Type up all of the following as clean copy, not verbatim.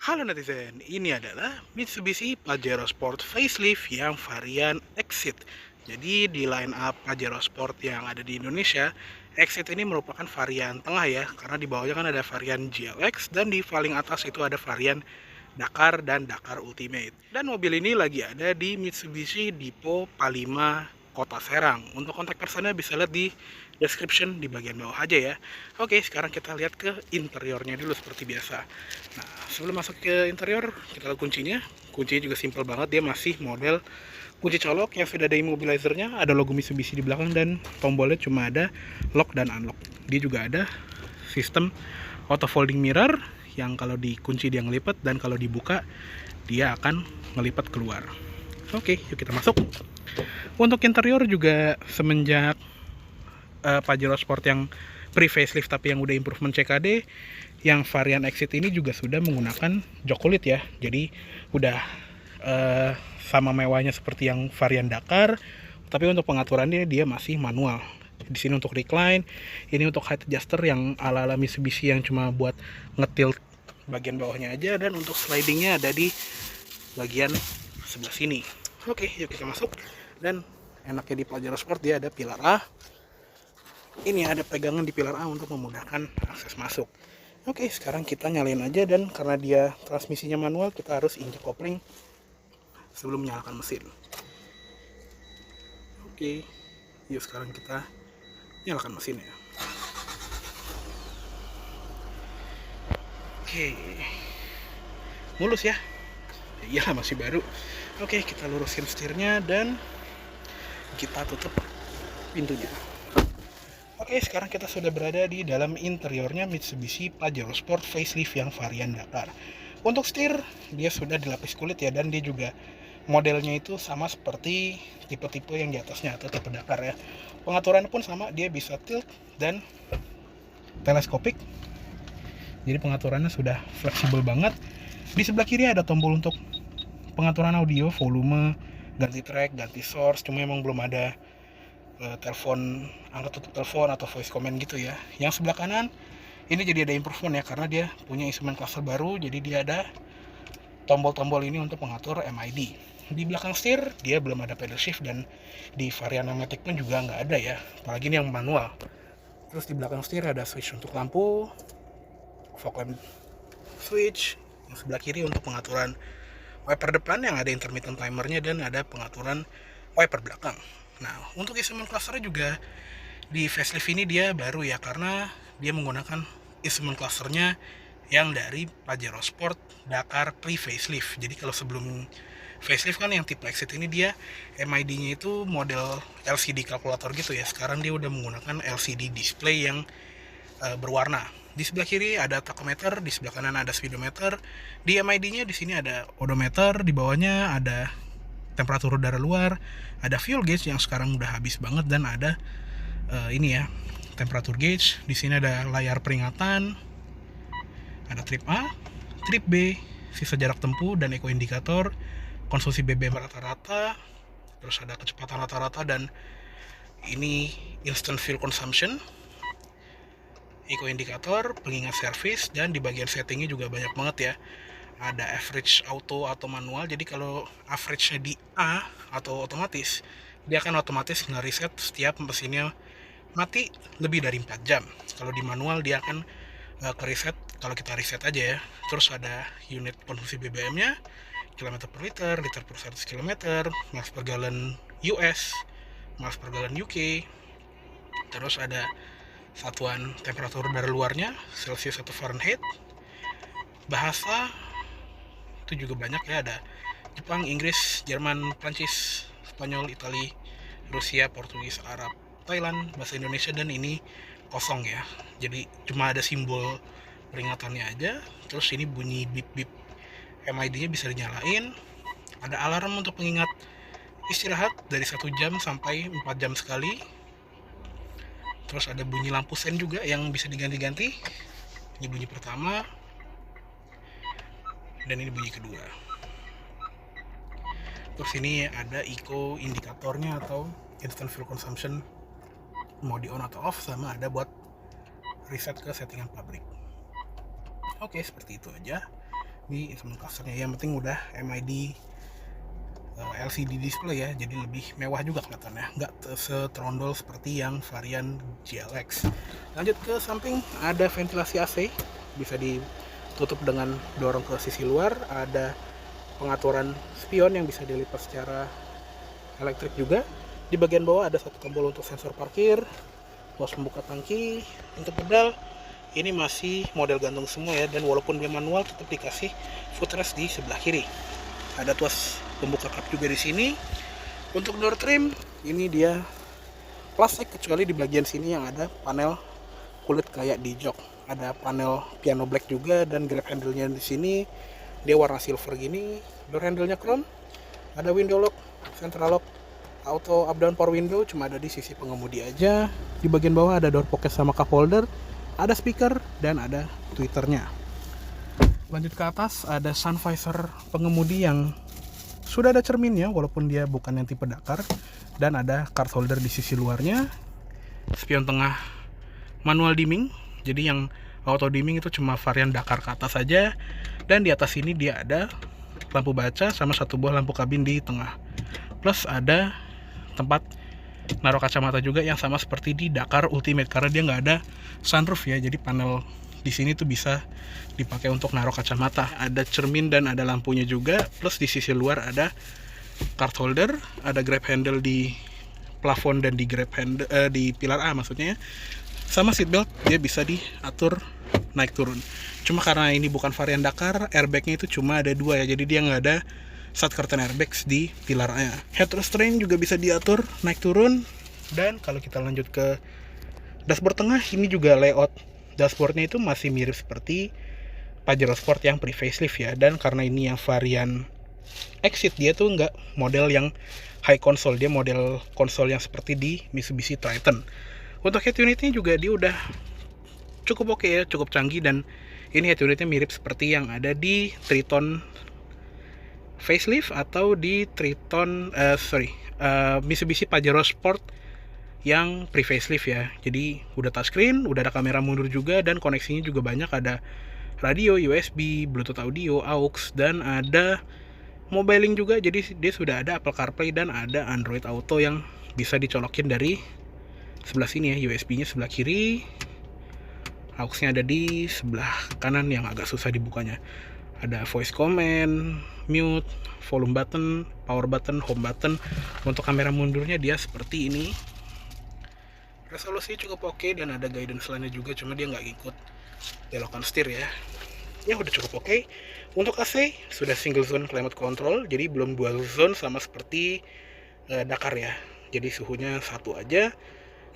Halo netizen, ini adalah Mitsubishi Pajero Sport facelift yang varian Exit. Jadi di line up Pajero Sport yang ada di Indonesia, Exit ini merupakan varian tengah ya, karena di bawahnya kan ada varian GLX dan di paling atas itu ada varian Dakar dan Dakar Ultimate. Dan mobil ini lagi ada di Mitsubishi Depo Palima Kota Serang. Untuk kontak personnya bisa lihat di description di bagian bawah aja ya. Oke, sekarang kita lihat ke interiornya dulu seperti biasa. Nah, sebelum masuk ke interior, kita lihat kuncinya. Kuncinya juga simple banget, dia masih model kunci colok yang sudah ada immobilizernya, ada logo Mitsubishi di belakang dan tombolnya cuma ada lock dan unlock. Dia juga ada sistem auto folding mirror yang kalau dikunci dia ngelipat dan kalau dibuka dia akan ngelipat keluar. Oke, yuk kita masuk. Untuk interior juga semenjak Pajero Sport yang pre-facelift tapi yang udah improvement CKD, yang varian Exit ini juga sudah menggunakan jok kulit ya. Jadi udah sama mewahnya seperti yang varian Dakar, tapi untuk pengaturannya dia masih manual. Di sini untuk recline, ini untuk height adjuster yang ala-ala Mitsubishi yang cuma buat ngetilt bagian bawahnya aja, dan untuk slidingnya ada di bagian sebelah sini. Oke, yuk kita masuk. Dan enaknya di Pajero Sport dia ada pilar A. Ini ada pegangan di pilar A untuk memudahkan akses masuk. Oke, sekarang kita nyalain aja, dan karena dia transmisinya manual, kita harus injek kopling sebelum menyalakan mesin. Oke, yuk sekarang kita nyalakan mesinnya. Oke, mulus ya. Iya, masih baru. Oke, kita lurusin setirnya dan kita tutup pintunya. Oke, sekarang kita sudah berada di dalam interiornya Mitsubishi Pajero Sport facelift yang varian Dakar. Untuk setir, dia sudah dilapis kulit ya, dan dia juga modelnya itu sama seperti tipe-tipe yang di atasnya atau tipe Dakar ya. Pengaturan pun sama, dia bisa tilt dan teleskopik. Jadi pengaturannya sudah fleksibel banget. Di sebelah kiri ada tombol untuk pengaturan audio, volume, ganti track, ganti source. Cuma emang belum ada telepon, angkat tutup telepon atau voice command gitu ya. Yang sebelah kanan ini jadi ada improvement ya, karena dia punya instrument cluster baru. Jadi dia ada tombol-tombol ini untuk mengatur MID. Di belakang setir dia belum ada pedal shift, dan di varian matic pun juga nggak ada ya, apalagi ini yang manual. Terus di belakang setir ada switch untuk lampu, fog lamp switch. Yang sebelah kiri untuk pengaturan wiper depan yang ada intermittent timernya, dan ada pengaturan wiper belakang. Nah, untuk instrument clusternya juga di facelift ini dia baru ya, karena dia menggunakan instrument clusternya yang dari Pajero Sport Dakar pre-facelift. Jadi kalau sebelum facelift kan yang tipe Exit ini dia MID-nya itu model LCD kalkulator gitu ya. Sekarang dia udah menggunakan LCD display yang berwarna. Di sebelah kiri ada tachometer, di sebelah kanan ada speedometer. Di MID-nya di sini ada odometer, di bawahnya ada temperatur udara luar, ada fuel gauge yang sekarang udah habis banget, dan ada ini ya, temperatur gauge. Di sini ada layar peringatan, ada trip A, trip B, sisa jarak tempuh dan eco indikator, konsumsi BBM rata-rata, terus ada kecepatan rata-rata, dan ini instant fuel consumption, eco indikator, pengingat servis, dan di bagian settingnya juga banyak banget ya. Ada average auto atau manual. Jadi kalau average-nya di A atau otomatis, dia akan otomatis nge-reset setiap mesinnya mati lebih dari 4 jam. Kalau di manual dia akan ke reset kalau kita reset aja ya. Terus ada unit konsumsi BBM-nya, kilometer per liter, liter per 100 km, miles per gallon US, miles per gallon UK. Terus ada satuan temperatur udara luarnya, Celsius atau Fahrenheit. Bahasa itu juga banyak ya, ada Jepang, Inggris, Jerman, Prancis, Spanyol, Itali, Rusia, Portugis, Arab, Thailand, bahasa Indonesia, dan ini kosong ya. Jadi cuma ada simbol peringatannya aja. Terus ini bunyi bip-bip, MID-nya bisa dinyalain. Ada alarm untuk pengingat istirahat dari 1 jam sampai 4 jam sekali. Terus ada bunyi lampu sen juga yang bisa diganti-ganti. Ini bunyi pertama, dan ini bunyi kedua. Terus ini ada eco indikatornya atau instant fuel consumption, mau di on atau off, sama ada buat reset ke settingan pabrik. Oke, seperti itu aja. di instrument clusternya. Yang penting udah MID LCD display ya, jadi lebih mewah juga kelihatannya, nggak setrondol seperti yang varian GLX. Lanjut ke samping, ada ventilasi AC, bisa ditutup dengan dorong ke sisi luar. Ada pengaturan spion yang bisa dilipat secara elektrik juga. Di bagian bawah ada satu tombol untuk sensor parkir, pos pembuka tangki. Untuk pedal ini masih model gantung semua ya, dan walaupun dia manual tetap dikasih footrest di sebelah kiri. Ada tuas pembuka kap juga di sini. Untuk door trim ini dia plastik, kecuali di bagian sini yang ada panel kulit kayak di jok. Ada panel piano black juga, dan grab handle-nya di sini dia warna silver gini. Door handle-nya chrome. Ada window lock, central lock, auto up down power window cuma ada di sisi pengemudi aja. Di bagian bawah ada door pocket sama cup holder, ada speaker, dan ada tweeternya. Lanjut ke atas, ada sun visor pengemudi yang sudah ada cerminnya walaupun dia bukan yang tipe Dakar, dan ada card holder di sisi luarnya. Spion tengah manual dimming, jadi yang auto dimming itu cuma varian Dakar ke atas saja. Dan di atas ini dia ada lampu baca sama satu buah lampu kabin di tengah, plus ada tempat naruh kacamata juga yang sama seperti di Dakar Ultimate, karena dia nggak ada sunroof ya, jadi panel di sini tuh bisa dipakai untuk naruh kacamata. Ada cermin dan ada lampunya juga, plus di sisi luar ada card holder, ada grab handle di plafon dan di grab handle di pilar A maksudnya, sama seatbelt dia bisa diatur naik turun. Cuma karena ini bukan varian Dakar, airbagnya itu cuma ada 2 ya, jadi dia nggak ada side curtain airbags di pilar A. Head restraint juga bisa diatur naik turun. Dan kalau kita lanjut ke dashboard tengah, ini juga layout dashboardnya itu masih mirip seperti Pajero Sport yang pre-facelift ya. Dan karena ini yang varian Exit, dia tuh nggak model yang high console, dia model konsol yang seperti di Mitsubishi Triton. Untuk head unitnya juga dia udah cukup oke ya, cukup canggih, dan ini head unitnya mirip seperti yang ada di Triton facelift atau di Triton Mitsubishi Pajero Sport yang pre-facelift ya. Jadi udah touchscreen, udah ada kamera mundur juga, dan koneksinya juga banyak. Ada radio, USB, Bluetooth audio, aux, dan ada mobile link juga. Jadi dia sudah ada Apple CarPlay dan ada Android Auto yang bisa dicolokin dari sebelah sini ya. USB-nya sebelah kiri, aux-nya ada di sebelah kanan yang agak susah dibukanya. Ada voice command, mute, volume button, power button, home button. Untuk kamera mundurnya dia seperti ini. Resolusi cukup oke, dan ada guidance line-nya juga, cuma dia nggak ikut belokan setir ya. Ya udah cukup oke. Untuk AC sudah single zone climate control, jadi belum dual zone sama seperti Dakar ya. Jadi suhunya satu aja.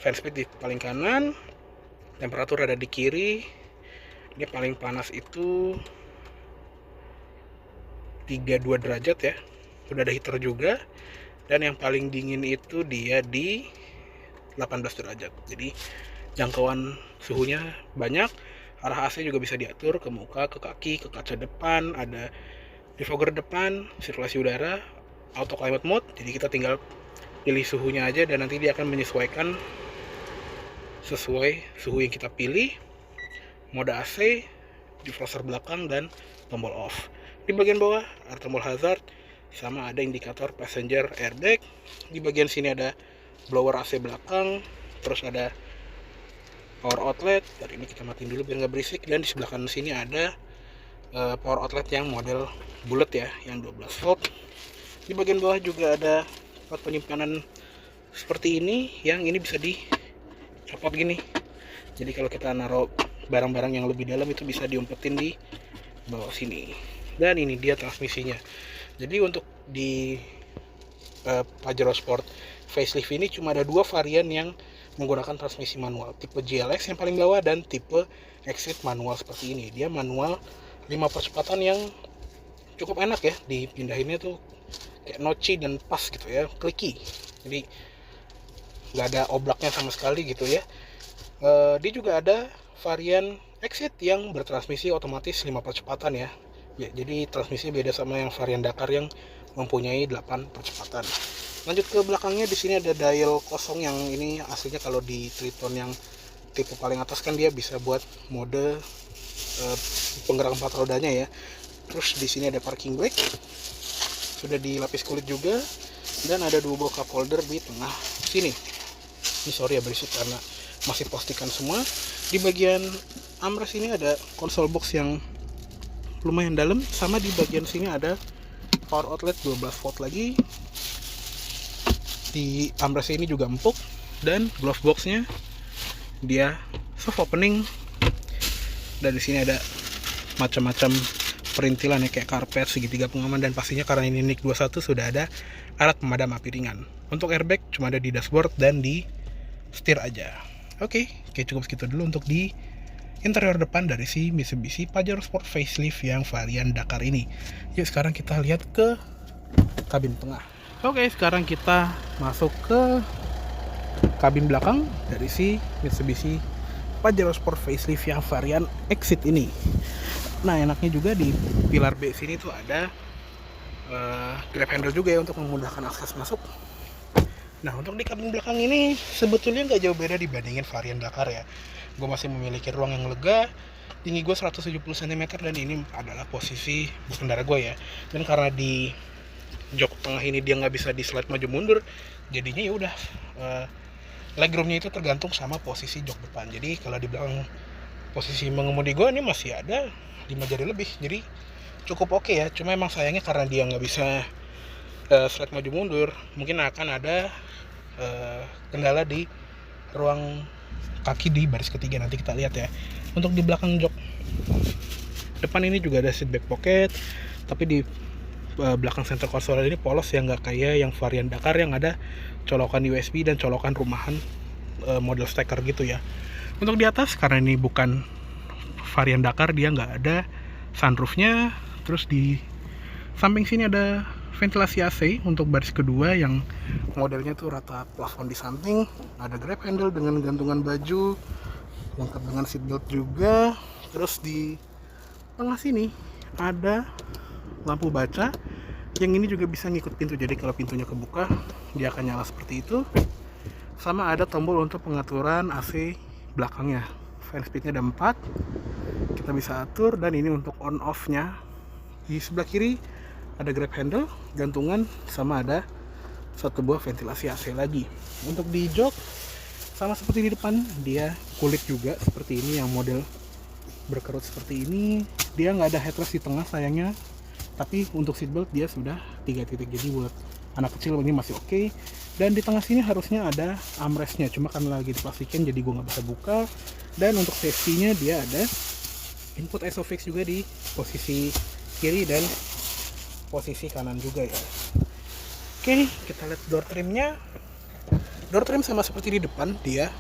Fan speed di paling kanan, temperatur ada di kiri. Ini paling panas itu 32 derajat ya. Udah ada heater juga. Dan yang paling dingin itu dia di 18 derajat. Jadi jangkauan suhunya banyak. Arah AC juga bisa diatur ke muka, ke kaki, ke kaca depan. Ada defogger depan, sirkulasi udara, auto climate mode. Jadi kita tinggal pilih suhunya aja, dan nanti dia akan menyesuaikan sesuai suhu yang kita pilih. Mode AC, defroster belakang, dan tombol off. Di bagian bawah ada tombol hazard, sama ada indikator passenger airbag. Di bagian sini ada blower AC belakang, terus ada power outlet. Dari ini kita matiin dulu biar nggak berisik. Dan di sebelah kanan sini ada power outlet yang model bulat ya, yang 12 volt. Di bagian bawah juga ada tempat penyimpanan seperti ini, yang ini bisa dicopot gini. Jadi kalau kita naruh barang-barang yang lebih dalam itu bisa diumpetin di bawah sini. Dan ini dia transmisinya. Jadi untuk di Pajero Sport facelift ini cuma ada 2 varian yang menggunakan transmisi manual, tipe GLX yang paling bawah dan tipe Exit manual seperti ini. Dia manual 5 percepatan yang cukup enak ya, dipindahinnya tuh kayak noci dan pas gitu ya, clicky. Jadi nggak ada oblaknya sama sekali gitu ya. Dia juga ada varian Exit yang bertransmisi otomatis 5 percepatan ya. Jadi transmisinya beda sama yang varian Dakar yang mempunyai 8 percepatan. Lanjut ke belakangnya, di sini ada dial kosong, yang ini aslinya kalau di Triton yang tipe paling atas kan dia bisa buat mode penggerak 4 rodanya ya. Terus di sini ada parking brake, sudah dilapis kulit juga, dan ada 2 buah cup holder di tengah sini. Ini sorry ya berisik karena masih plastikan semua. Di bagian armrest ini ada konsol box yang lumayan dalam, sama di bagian sini ada power outlet 12 volt lagi. Di armrest ini juga empuk, dan glove boxnya dia soft opening, dan di sini ada macam-macam perintilan ya, kayak karpet, segitiga pengaman, dan pastinya karena ini NIK 21 sudah ada alat pemadam api ringan. Untuk airbag cuma ada di dashboard dan di setir aja. Oke, cukup segitu dulu untuk di interior depan dari si Mitsubishi Pajero Sport Facelift yang varian Dakar ini. Yuk sekarang kita lihat ke kabin tengah. Oke, sekarang kita masuk ke kabin belakang dari si Mitsubishi Pajero Sport Facelift yang varian Exit ini. Nah, enaknya juga di pilar B sini tuh ada grab handle juga ya untuk memudahkan akses masuk. Nah, untuk di kabin belakang ini sebetulnya nggak jauh beda dibandingin varian Dakar ya. Gue masih memiliki ruang yang lega, tinggi gue 170 cm, dan ini adalah posisi berkendara gue ya. Dan karena di jok tengah ini dia nggak bisa di slide maju mundur, jadinya ya udah legroomnya itu tergantung sama posisi jok depan. Jadi kalau di belakang posisi mengemudi gue ini masih ada 5 jari lebih, jadi cukup oke ya. Cuma emang sayangnya karena dia nggak bisa slide maju mundur, mungkin akan ada kendala di ruang kaki di baris ketiga, nanti kita lihat ya. Untuk di belakang jok depan ini juga ada seat back pocket, tapi di belakang center console ini polos ya, nggak kayak yang varian Dakar yang ada colokan USB dan colokan rumahan model stacker gitu ya. Untuk di atas, karena ini bukan varian Dakar, dia nggak ada sunroofnya. Terus di samping sini ada ventilasi AC untuk baris kedua yang modelnya tuh rata plafon di samping. Ada grab handle dengan gantungan baju, lengkap dengan seatbelt juga. Terus di tengah sini ada lampu baca yang ini juga bisa ngikut pintu, jadi kalau pintunya kebuka dia akan nyala seperti itu. Sama ada tombol untuk pengaturan AC belakangnya. Fan speednya ada 4, kita bisa atur, dan ini untuk on off nya. Di sebelah kiri ada grab handle, gantungan, sama ada 1 buah ventilasi AC lagi. Untuk di jok sama seperti di depan, dia kulit juga seperti ini yang model berkerut seperti ini. Dia nggak ada headrest di tengah sayangnya, tapi untuk seatbelt dia sudah 3 titik, jadi buat anak kecil ini masih oke. Dan di tengah sini harusnya ada armrestnya, cuma karena lagi diplastikin jadi gue nggak bisa buka. Dan untuk safety-nya dia ada input ISOFIX juga di posisi kiri dan posisi kanan juga ya. Oke, kita lihat door trimnya. Door trim sama seperti di depan, dia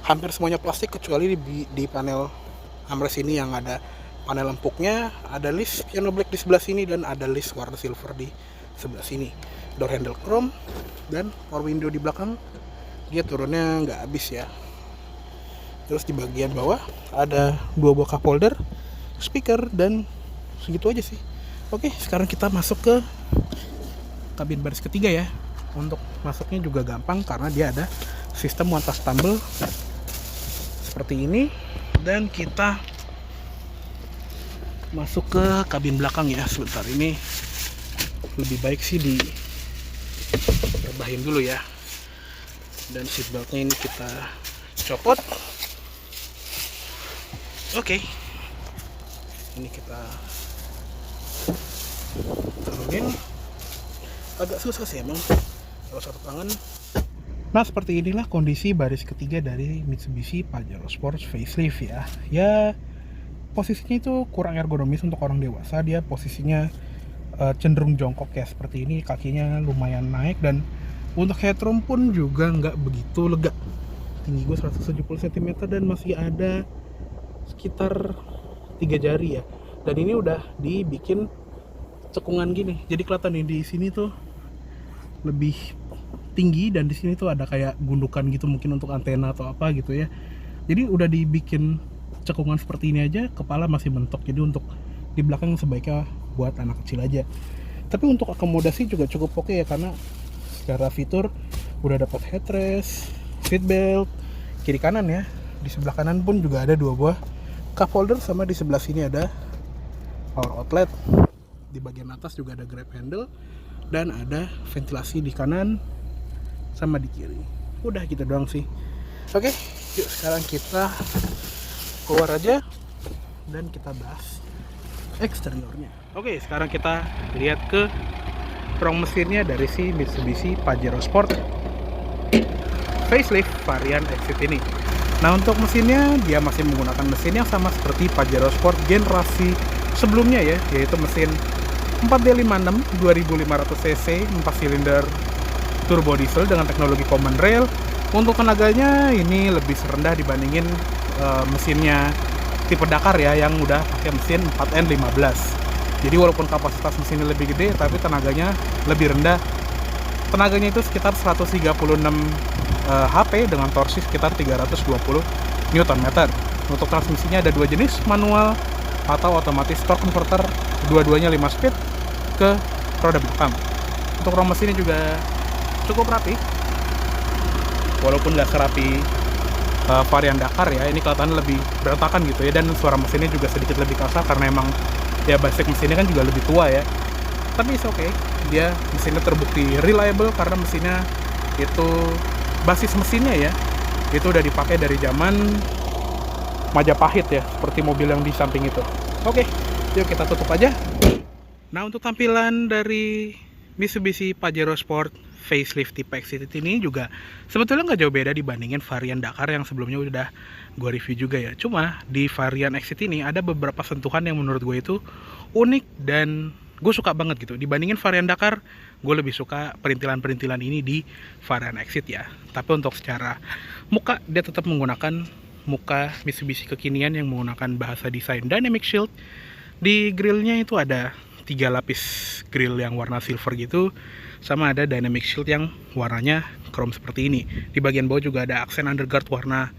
hampir semuanya plastik kecuali di panel armrest ini yang ada panel empuknya. Ada list piano black di sebelah sini dan ada list warna silver di sebelah sini. Door handle chrome, dan power window di belakang dia turunnya nggak habis ya. Terus di bagian bawah ada 2 buah cup holder, speaker, dan segitu aja sih. Oke, sekarang kita masuk ke kabin baris ketiga ya. Untuk masuknya juga gampang karena dia ada sistem one touch tumble seperti ini. Dan kita masuk ke kabin belakang ya. Sebentar, ini lebih baik sih direbahin dulu ya. Dan seatbeltnya ini kita copot. Oke, ini kita turunin. Agak susah sih emang kalau satu tangan. Nah, seperti inilah kondisi baris ketiga dari Mitsubishi Pajero Sport Facelift ya. Ya, posisinya itu kurang ergonomis untuk orang dewasa. Dia posisinya cenderung jongkok ya, seperti ini. Kakinya lumayan naik, dan untuk headroom pun juga nggak begitu lega. Tinggi gue 170 cm dan masih ada sekitar 3 jari ya. Dan ini udah dibikin cekungan gini, jadi kelihatan nih di sini tuh lebih tinggi, dan di sini tuh ada kayak gundukan gitu, mungkin untuk antena atau apa gitu ya. Jadi udah dibikin cekungan seperti ini aja, kepala masih mentok. Jadi untuk di belakang sebaiknya buat anak kecil aja. Tapi untuk akomodasi juga cukup oke ya, karena secara fitur udah dapat headrest, seatbelt, kiri kanan ya. Di sebelah kanan pun juga ada 2 buah cup holder, sama di sebelah sini ada power outlet. Di bagian atas juga ada grab handle dan ada ventilasi di kanan sama di kiri. Udah gitu doang sih. Oke, yuk sekarang kita keluar aja dan kita bahas eksteriornya. Oke, sekarang kita lihat ke rong mesinnya dari si Mitsubishi Pajero Sport facelift varian Exit ini. Nah, untuk mesinnya dia masih menggunakan mesin yang sama seperti Pajero Sport generasi sebelumnya ya, yaitu mesin 4D56 2500 cc 4 silinder turbo diesel dengan teknologi command rail. Untuk tenaganya ini lebih rendah dibandingin mesinnya tipe Dakar ya, yang udah pakai mesin 4N15. Jadi walaupun kapasitas mesinnya lebih gede, tapi tenaganya lebih rendah. Tenaganya itu sekitar 136 HP dengan torsi sekitar 320 Nm. Untuk transmisinya ada dua jenis, manual atau otomatis torque converter, dua-duanya 5 speed ke roda belakang. Untuk rong mesinnya juga cukup rapi, walaupun nggak serapi varian Dakar ya. Ini kelihatan lebih berantakan gitu ya, dan suara mesinnya juga sedikit lebih kasar karena emang ya basic mesinnya kan juga lebih tua ya. Tapi it's okay, dia mesinnya terbukti reliable karena mesinnya itu basis mesinnya ya itu udah dipakai dari zaman Majapahit ya, seperti mobil yang di samping itu. Oke, yuk kita tutup aja. Nah, untuk tampilan dari Mitsubishi Pajero Sport facelift tipe Exit ini juga sebetulnya nggak jauh beda dibandingin varian Dakar yang sebelumnya udah gue review juga ya. Cuma di varian Exit ini ada beberapa sentuhan yang menurut gue itu unik dan gue suka banget gitu. Dibandingin varian Dakar, gue lebih suka perintilan-perintilan ini di varian Exit ya. Tapi untuk secara muka, dia tetap menggunakan muka Mitsubishi kekinian yang menggunakan bahasa desain Dynamic Shield. Di grillnya itu ada 3 lapis grill yang warna silver gitu, sama ada Dynamic Shield yang warnanya chrome seperti ini. Di bagian bawah juga ada aksen underguard warna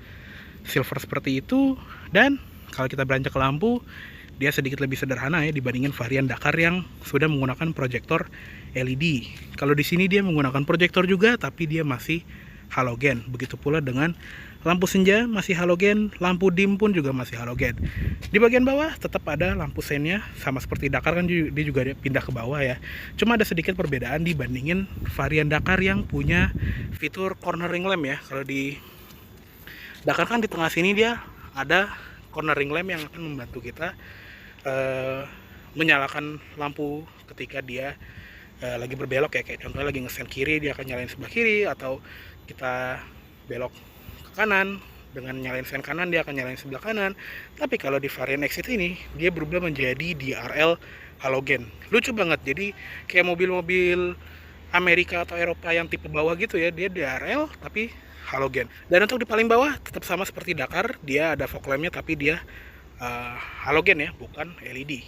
silver seperti itu. Dan kalau kita beranjak ke lampu, dia sedikit lebih sederhana ya dibandingin varian Dakar yang sudah menggunakan proyektor LED. Kalau di sini dia menggunakan proyektor juga, tapi dia masih halogen. Begitu pula dengan lampu senja masih halogen, lampu dim pun juga masih halogen. Di bagian bawah tetap ada lampu sennya, sama seperti Dakar kan dia juga pindah ke bawah ya. Cuma ada sedikit perbedaan dibandingin varian Dakar yang punya fitur cornering lamp ya. Kalau di Dakar kan di tengah sini dia ada cornering lamp yang akan membantu kita menyalakan lampu ketika dia lagi berbelok ya. Kayak contohnya lagi ngesen kiri, dia akan nyalain sebelah kiri, atau kita belok ke kanan, dengan nyalain sen kanan dia akan nyalain sebelah kanan. Tapi kalau di varian Exit ini dia berubah menjadi DRL halogen. Lucu banget, jadi kayak mobil-mobil Amerika atau Eropa yang tipe bawah gitu ya, dia DRL tapi halogen. Dan untuk di paling bawah tetap sama seperti Dakar, dia ada fog lampnya tapi dia halogen ya, bukan LED.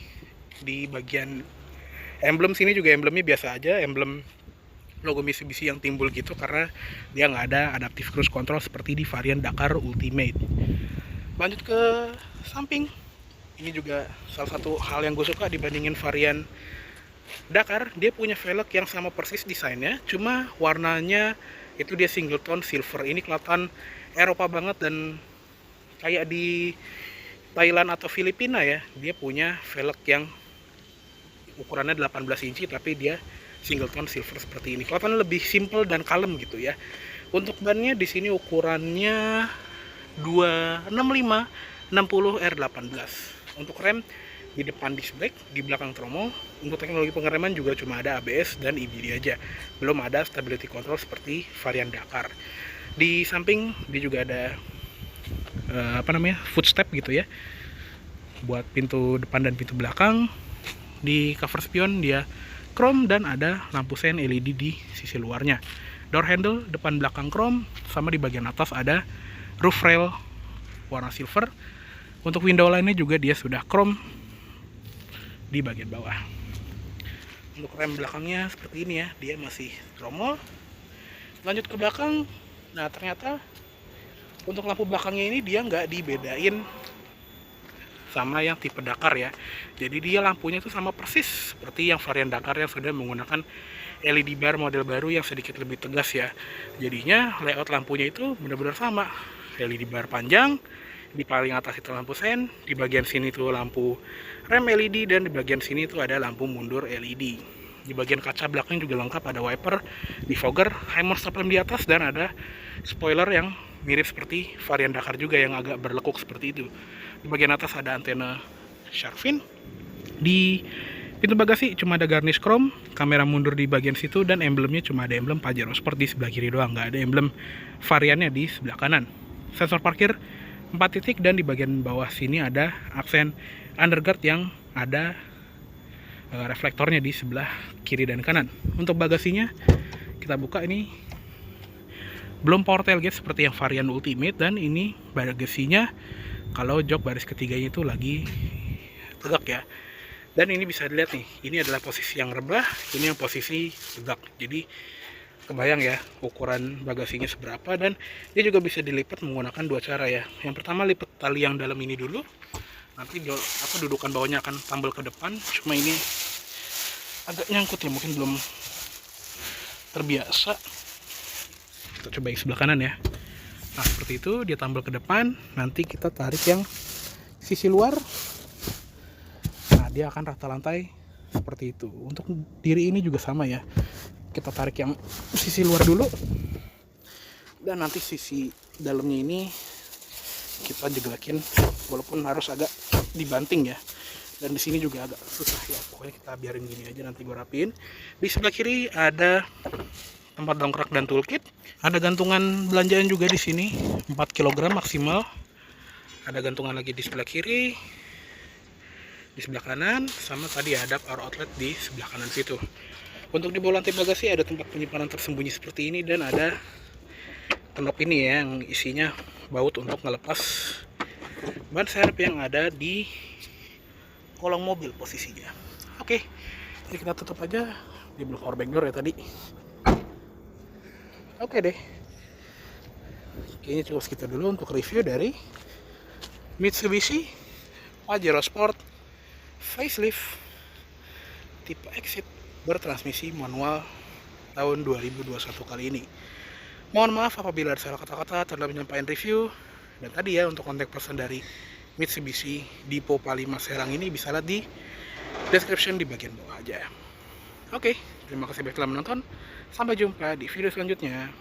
Di bagian emblem sini juga emblemnya biasa aja, emblem logo Mitsubishi yang timbul gitu, karena dia nggak ada adaptive cruise control seperti di varian Dakar Ultimate. Lanjut ke samping, ini juga salah satu hal yang gue suka dibandingin varian Dakar. Dia punya velg yang sama persis desainnya, cuma warnanya itu dia single tone silver. Ini kelihatan Eropa banget, dan kayak di Thailand atau Filipina ya, dia punya velg yang ukurannya 18 inci tapi dia single tone silver seperti ini. Kelihatan lebih simple dan kalem gitu ya. Untuk bannya di sini ukurannya 265 60 R18. Untuk rem di depan disc brake, di belakang tromol. Untuk teknologi pengereman juga cuma ada ABS dan EBD aja. Belum ada stability control seperti varian Dakar. Di samping dia juga ada footstep gitu ya, buat pintu depan dan pintu belakang. Di cover spion dia chrome dan ada lampu sen LED di sisi luarnya. Door handle depan belakang chrome, sama di bagian atas ada roof rail warna silver. Untuk window line-nya juga dia sudah chrome di bagian bawah. Untuk rem belakangnya seperti ini ya, dia masih tromol. Lanjut ke belakang, nah ternyata untuk lampu belakangnya ini dia nggak dibedain sama yang tipe Dakar ya. Jadi dia lampunya itu sama persis seperti yang varian Dakar yang sudah menggunakan LED bar model baru yang sedikit lebih tegas ya. Jadinya layout lampunya itu benar-benar sama. LED bar panjang, Di paling atas itu lampu sen, di bagian sini tuh lampu rem LED, dan di bagian sini tuh ada lampu mundur LED. Di bagian kaca belakang juga lengkap, ada wiper, defogger, high stop lamp di atas, dan ada spoiler yang mirip seperti varian Dakar juga yang agak berlekuk seperti itu. Di bagian atas ada antena shark fin. Di pintu bagasi cuma ada garnish chrome, kamera mundur di bagian situ, dan emblemnya cuma ada emblem Pajero Sport di sebelah kiri doang, nggak ada emblem variannya di sebelah kanan. Sensor parkir 4 titik, dan di bagian bawah sini ada aksen underguard yang ada reflektornya di sebelah kiri dan kanan. Untuk bagasinya kita buka, ini belum power tailgate seperti yang varian Ultimate, dan ini bagasinya kalau jok baris ketiganya itu lagi tegak ya. Dan ini bisa dilihat nih, ini adalah posisi yang rebah, ini yang posisi tegak. Jadi kebayang ya ukuran bagasinya seberapa, dan dia juga bisa dilipat menggunakan dua cara ya. Yang pertama, lipat tali yang dalam ini dulu, nanti dudukan bawahnya akan tambal ke depan. Cuma ini agak nyangkut ya, mungkin belum terbiasa. Kita coba yang sebelah kanan ya. Nah seperti itu, dia tambal ke depan, nanti kita tarik yang sisi luar. Nah dia akan rata lantai seperti itu. Untuk diri ini juga sama ya, kita tarik yang sisi luar dulu, dan nanti sisi dalamnya ini kita jeglakin, walaupun harus agak dibanting ya. Dan di sini juga agak susah ya, pokoknya kita biarin gini aja, nanti gue rapiin. Di sebelah kiri ada tempat dongkrak dan toolkit, ada gantungan belanjaan juga di sini, 4 kg maksimal. Ada gantungan lagi di sebelah kiri, di sebelah kanan, sama tadi ada power outlet di sebelah kanan situ. Untuk di bawah lantai bagasi ada tempat penyimpanan tersembunyi seperti ini, dan ada kenop ini ya yang isinya baut untuk ngelepas ban serep yang ada di kolong mobil posisinya. Oke, jadi kita tutup aja, di belum power back door ya tadi. Oke deh, kayaknya cukup segitu dulu untuk review dari Mitsubishi Pajero Sport facelift tipe exit bertransmisi manual tahun 2021 kali ini. Mohon maaf apabila ada salah kata-kata dalam menyampaikan review. Dan tadi ya, untuk kontak person dari Mitsubishi Dipo Palima Serang ini bisa lihat di description di bagian bawah aja. Oke, terima kasih banyak telah menonton. Sampai jumpa di video selanjutnya.